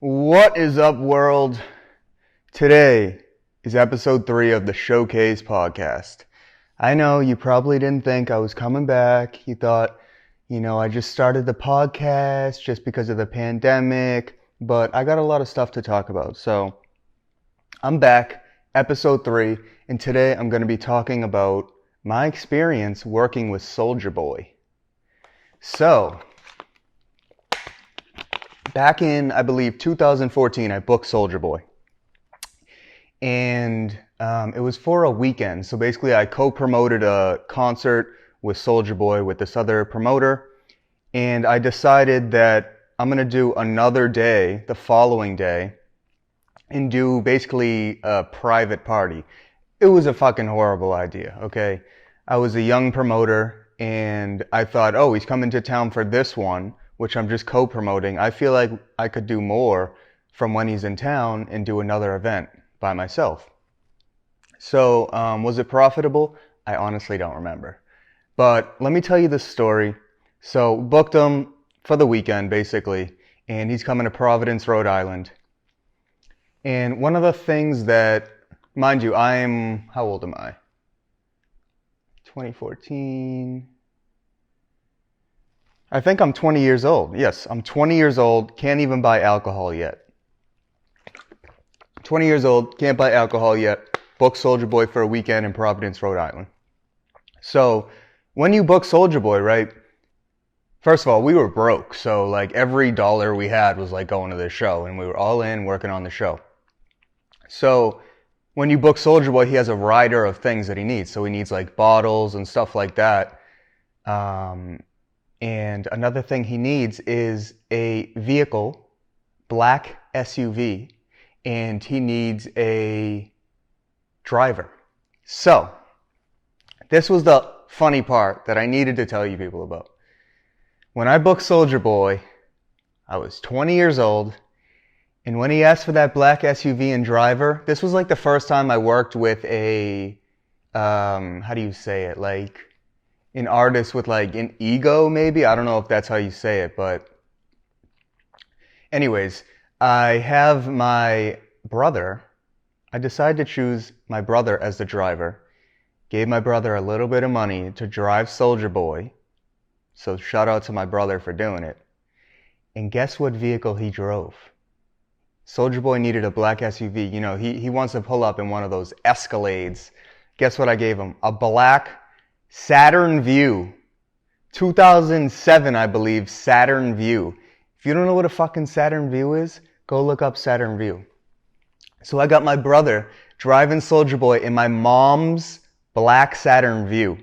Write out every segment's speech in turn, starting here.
What is up, world? Today is episode 3 of the Showcase podcast. I know you probably didn't think I was coming back. You thought, I just started the podcast just because of the pandemic, but I got a lot of stuff to talk about. So I'm back, episode 3, and today I'm going to be talking about my experience working with Soulja Boy. So, back in, I believe, 2014, I booked Soulja Boy. And it was for a weekend. So basically, I co-promoted a concert with Soulja Boy with this other promoter. And I decided that I'm going to do another day, the following day, and do basically a private party. It was a fucking horrible idea, okay? I was a young promoter, and I thought, oh, he's coming to town for this one, which I'm just co-promoting. I feel like I could do more from when he's in town and do another event by myself. So, was it profitable? I honestly don't remember. But let me tell you the story. So, booked him for the weekend, basically, and he's coming to Providence, Rhode Island. And one of the things that, mind you, how old am I? 2014. I think I'm 20 years old. Yes, I'm 20 years old, can't even buy alcohol yet. 20 years old, can't buy alcohol yet, booked Soulja Boy for a weekend in Providence, Rhode Island. So, when you book Soulja Boy, right, first of all, we were broke, so like every dollar we had was like going to this show, and we were all in working on the show. So, when you book Soulja Boy, he has a rider of things that he needs. So he needs like bottles and stuff like that. And another thing he needs is a vehicle, black SUV, and he needs a driver. So, this was the funny part that I needed to tell you people about. When I booked Soulja Boy, I was 20 years old, and when he asked for that black SUV and driver, this was like the first time I worked with a, how do you say it, like an artist with like an ego, maybe? I don't know if that's how you say it, but anyways, I have my brother. I decided to choose my brother as the driver. Gave my brother a little bit of money to drive Soulja Boy. So shout out to my brother for doing it. And guess what vehicle he drove? Soulja Boy needed a black SUV. You know, he wants to pull up in one of those Escalades. Guess what I gave him? A black Saturn Vue. 2007, I believe, Saturn Vue. If you don't know what a fucking Saturn Vue is, go look up Saturn Vue. So I got my brother driving Soulja Boy in my mom's black Saturn Vue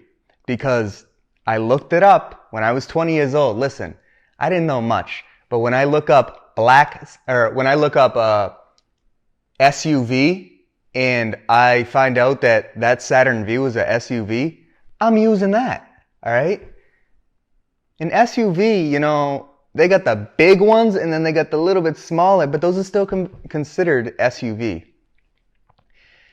because I looked it up when I was 20 years old. Listen, I didn't know much, but when I look up SUV and I find out that Saturn Vue is a SUV, I'm using that, all right? An SUV, they got the big ones and then they got the little bit smaller, but those are still considered SUV.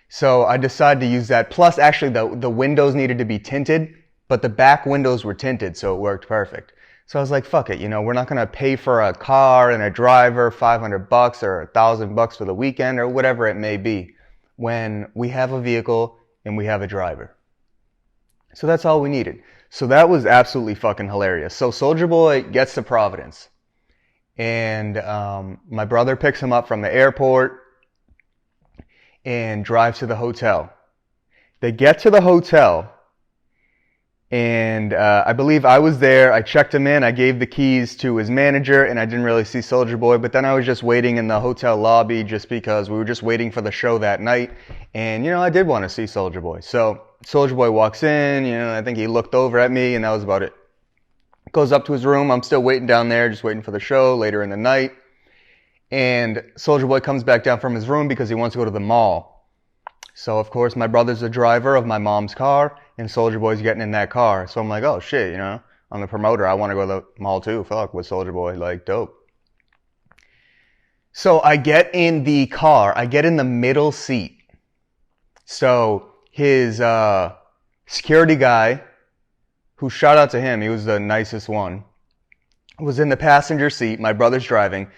So I decided to use that. Plus, actually, the windows needed to be tinted, but the back windows were tinted, so it worked perfect. So I was like, fuck it, we're not going to pay for a car and a driver $500 or $1,000 for the weekend or whatever it may be when we have a vehicle and we have a driver. So that's all we needed. So that was absolutely fucking hilarious. So Soulja Boy gets to Providence. And my brother picks him up from the airport and drives to the hotel. They get to the hotel. And I believe I was there. I checked him in. I gave the keys to his manager. And I didn't really see Soulja Boy. But then I was just waiting in the hotel lobby just because we were just waiting for the show that night. And, I did want to see Soulja Boy. So Soulja Boy walks in, I think he looked over at me and that was about it. Goes up to his room. I'm still waiting down there, just waiting for the show later in the night. And Soulja Boy comes back down from his room because he wants to go to the mall. So, of course, my brother's the driver of my mom's car and Soulja Boy's getting in that car. So I'm like, oh shit, I'm the promoter. I want to go to the mall too. Fuck, with Soulja Boy. Like, dope. So I get in the car. I get in the middle seat. So his security guy, who shout out to him, he was the nicest one, was in the passenger seat. My brother's driving.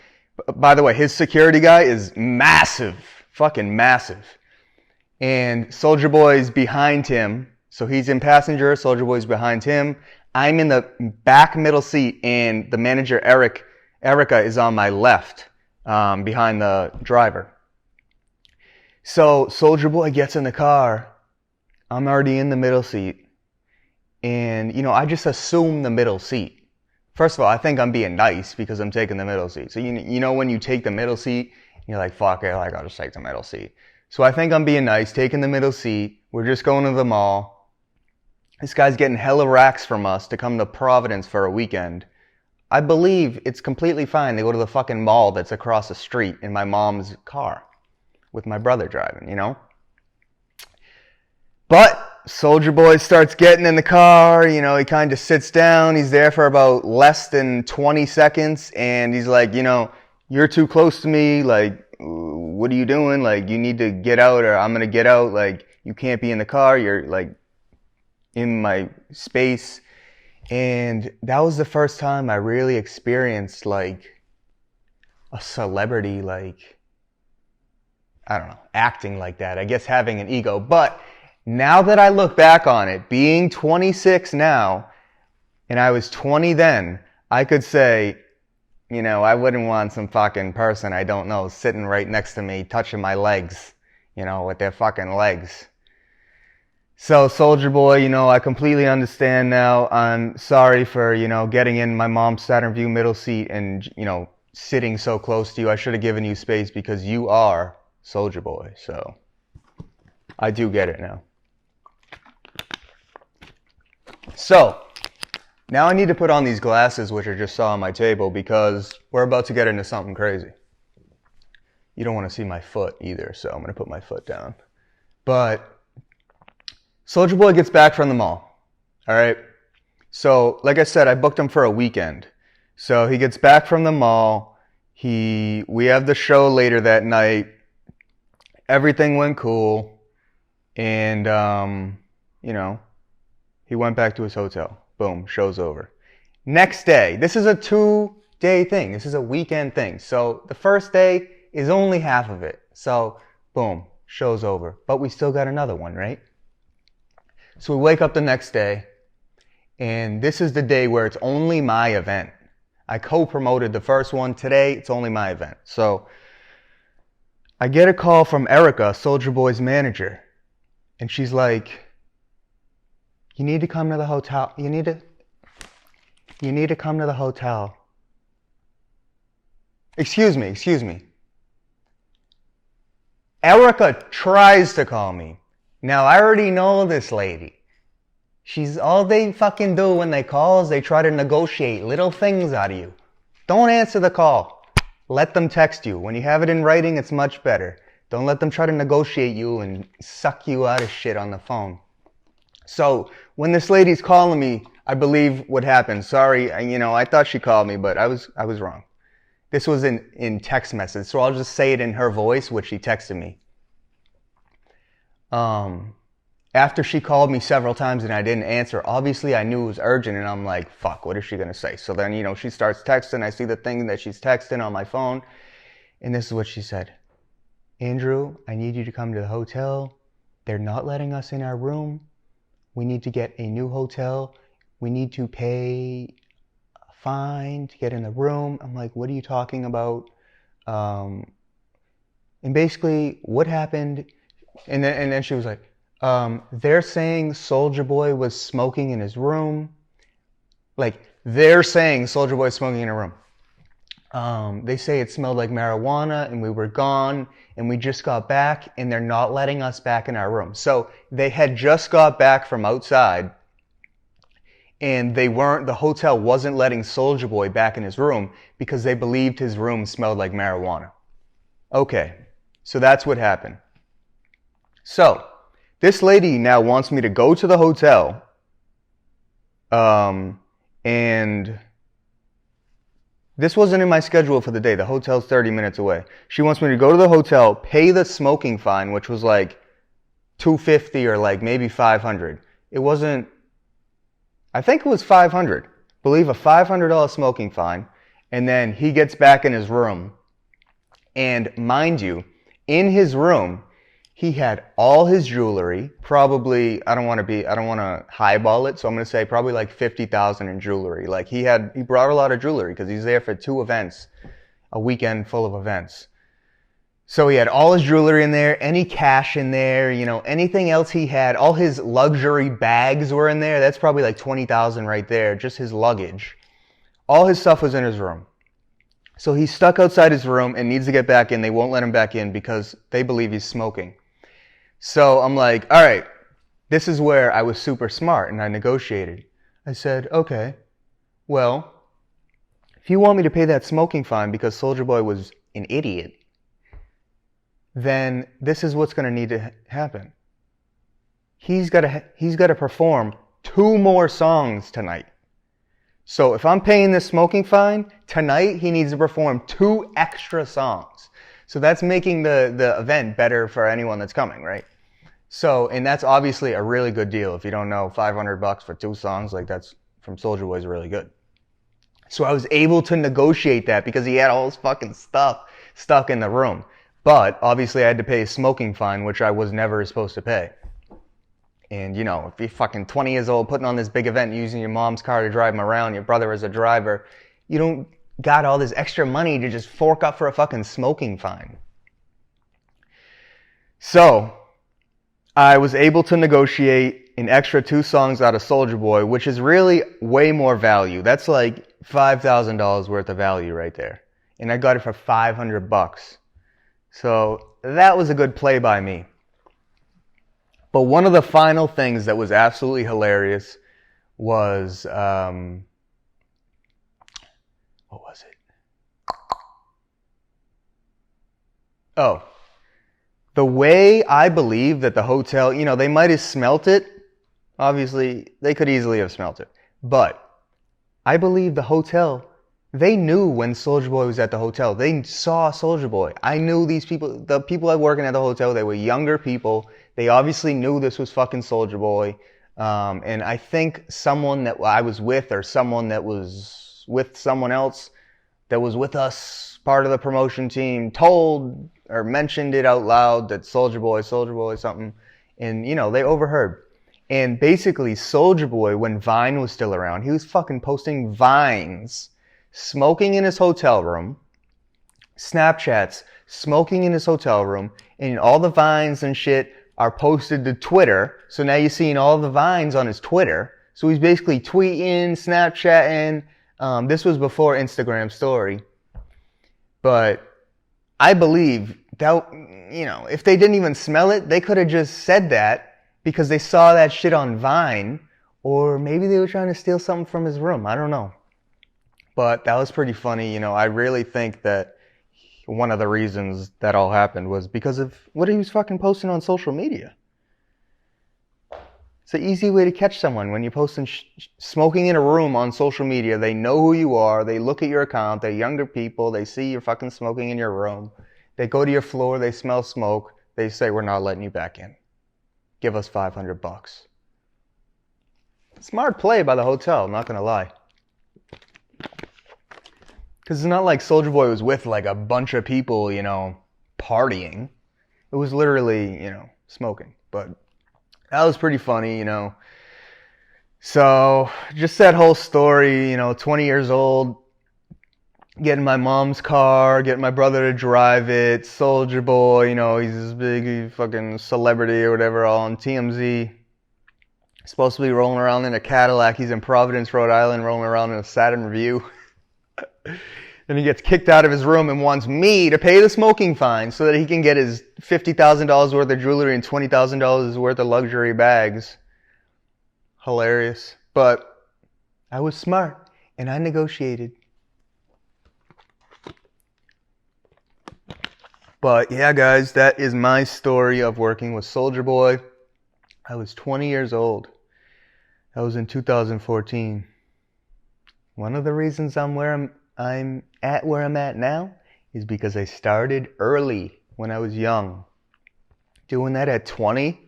By the way, his security guy is massive, fucking massive. And Soulja Boy's behind him. So he's in passenger, Soulja Boy's behind him. I'm in the back middle seat, and the manager, Erica, is on my left, behind the driver. So Soulja Boy gets in the car. I'm already in the middle seat. And, I just assume the middle seat. First of all, I think I'm being nice because I'm taking the middle seat. So, when you take the middle seat, you're like, fuck it, I'll just take the middle seat. So I think I'm being nice, taking the middle seat. We're just going to the mall. This guy's getting hella racks from us to come to Providence for a weekend. I believe it's completely fine to go to the fucking mall that's across the street in my mom's car with my brother driving, But Soulja Boy starts getting in the car, he kind of sits down. He's there for about less than 20 seconds, and he's like, you're too close to me. Like, what are you doing? Like, you need to get out, or I'm going to get out. Like, you can't be in the car. You're, like, in my space. And that was the first time I really experienced, like, a celebrity, like, I don't know, acting like that. I guess having an ego. But now that I look back on it, being 26 now, and I was 20 then, I could say, I wouldn't want some fucking person I don't know sitting right next to me, touching my legs, with their fucking legs. So, Soulja Boy, I completely understand now. I'm sorry for, getting in my mom's Saturn View middle seat and, sitting so close to you. I should have given you space because you are Soulja Boy. So, I do get it now. So, now I need to put on these glasses, which I just saw on my table, because we're about to get into something crazy. You don't want to see my foot either, so I'm going to put my foot down. But Soulja Boy gets back from the mall. All right? So, like I said, I booked him for a weekend. So, he gets back from the mall. We have the show later that night. Everything went cool. And, he went back to his hotel. Boom, show's over. Next day, this is a 2-day thing. This is a weekend thing. So the first day is only half of it. So, boom, show's over. But we still got another one, right? So we wake up the next day, and this is the day where it's only my event. I co-promoted the first one. Today, it's only my event. So I get a call from Erica, Soulja Boy's manager, and she's like, you need to come to the hotel. You need to come to the hotel. Excuse me. Erica tries to call me. Now, I already know this lady. She's all they fucking do when they call is they try to negotiate little things out of you. Don't answer the call. Let them text you. When you have it in writing, it's much better. Don't let them try to negotiate you and suck you out of shit on the phone. So, when this lady's calling me, I believe what happened. Sorry, I thought she called me, but I was wrong. This was in text message, so I'll just say it in her voice, which she texted me. After she called me several times and I didn't answer, obviously I knew it was urgent, and I'm like, fuck, what is she going to say? So then, she starts texting. I see the thing that she's texting on my phone, and this is what she said. Andrew, I need you to come to the hotel. They're not letting us in our room. We need to get a new hotel. We need to pay a fine to get in the room. I'm like, what are you talking about? And basically, what happened? And then she was like, they're saying Soulja Boy was smoking in his room. Like, they're saying Soulja Boy was smoking in a room. They say it smelled like marijuana, and we were gone, and we just got back, and they're not letting us back in our room. So they had just got back from outside, and the hotel wasn't letting Soulja Boy back in his room because they believed his room smelled like marijuana. Okay, so that's what happened. So this lady now wants me to go to the hotel, and this wasn't in my schedule for the day. The hotel's 30 minutes away. She wants me to go to the hotel, pay the smoking fine, which was like $250 or like maybe $500. It wasn't, I think it was $500. Believe a $500 smoking fine. And then he gets back in his room And mind you, in his room, he had all his jewelry, probably, I don't want to highball it, so I'm going to say probably like 50,000 in jewelry. Like he brought a lot of jewelry because he's there for 2 events, a weekend full of events. So he had all his jewelry in there, any cash in there, anything else he had, all his luxury bags were in there. That's probably like 20,000 right there, just his luggage. All his stuff was in his room. So he's stuck outside his room and needs to get back in. They won't let him back in because they believe he's smoking. So I'm like, all right, this is where I was super smart and I negotiated. I said, okay, well, if you want me to pay that smoking fine because Soulja Boy was an idiot, then this is what's going to need to happen. He's got to perform 2 more songs tonight. So if I'm paying this smoking fine, tonight he needs to perform 2 extra songs. So that's making the event better for anyone that's coming, right? So, and that's obviously a really good deal. If you don't know, $500 for 2 songs, like that's from Soulja Boy is really good. So I was able to negotiate that because he had all his fucking stuff stuck in the room. But obviously I had to pay a smoking fine, which I was never supposed to pay. And if you're fucking 20 years old, putting on this big event, using your mom's car to drive him around, your brother as a driver, you don't got all this extra money to just fork up for a fucking smoking fine. So I was able to negotiate an extra 2 songs out of Soulja Boy, which is really way more value. That's like $5,000 worth of value right there. And I got it for $500. So that was a good play by me. But one of the final things that was absolutely hilarious was, what was it? Oh, the way I believe that the hotel, they might have smelt it. Obviously, they could easily have smelt it. But I believe the hotel, they knew when Soulja Boy was at the hotel. They saw Soulja Boy. I knew these people, the people that working at the hotel, they were younger people. They obviously knew this was fucking Soulja Boy. And I think someone that I was with or someone that was with someone else that was with us, part of the promotion team, told or mentioned it out loud that Soulja Boy, something. And, they overheard. And basically, Soulja Boy, when Vine was still around, he was fucking posting Vines, smoking in his hotel room, Snapchats, smoking in his hotel room, and all the Vines and shit are posted to Twitter. So now you're seeing all the Vines on his Twitter. So he's basically tweeting, Snapchatting. This was before Instagram story. But I believe that, if they didn't even smell it, they could have just said that because they saw that shit on Vine. Or maybe they were trying to steal something from his room. I don't know. But that was pretty funny. I really think that one of the reasons that all happened was because of what he was fucking posting on social media. It's an easy way to catch someone when you're posting smoking in a room on social media. They know who you are. They look at your account. They're younger people. They see you're fucking smoking in your room. They go to your floor. They smell smoke. They say, we're not letting you back in. Give us $500. Smart play by the hotel, not going to lie. Because it's not like Soulja Boy was with like a bunch of people, partying. It was literally, smoking. But that was pretty funny, So just that whole story, 20 years old, getting my mom's car, getting my brother to drive it, Soulja Boy, he's this big fucking celebrity or whatever, all on TMZ. Supposed to be rolling around in a Cadillac. He's in Providence, Rhode Island, rolling around in a Saturn Review. And he gets kicked out of his room and wants me to pay the smoking fine so that he can get his $50,000 worth of jewelry and $20,000 worth of luxury bags. Hilarious. But I was smart and I negotiated. But yeah, guys, that is my story of working with Soulja Boy. I was 20 years old. That was in 2014. One of the reasons I'm at where I'm at now is because I started early when I was young. Doing that at 20,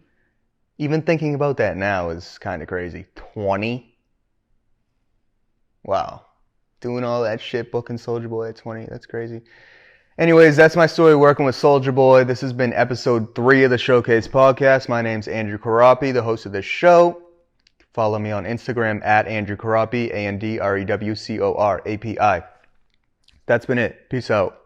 even thinking about that now is kind of crazy. 20? Wow. Doing all that shit, booking Soulja Boy at 20, that's crazy. Anyways, that's my story working with Soulja Boy. This has been episode 3 of the Showcase podcast. My name's Andrew Karapi, the host of this show. Follow me on Instagram at Andrew Karapi, ANDREWCORAPI. That's been it. Peace out.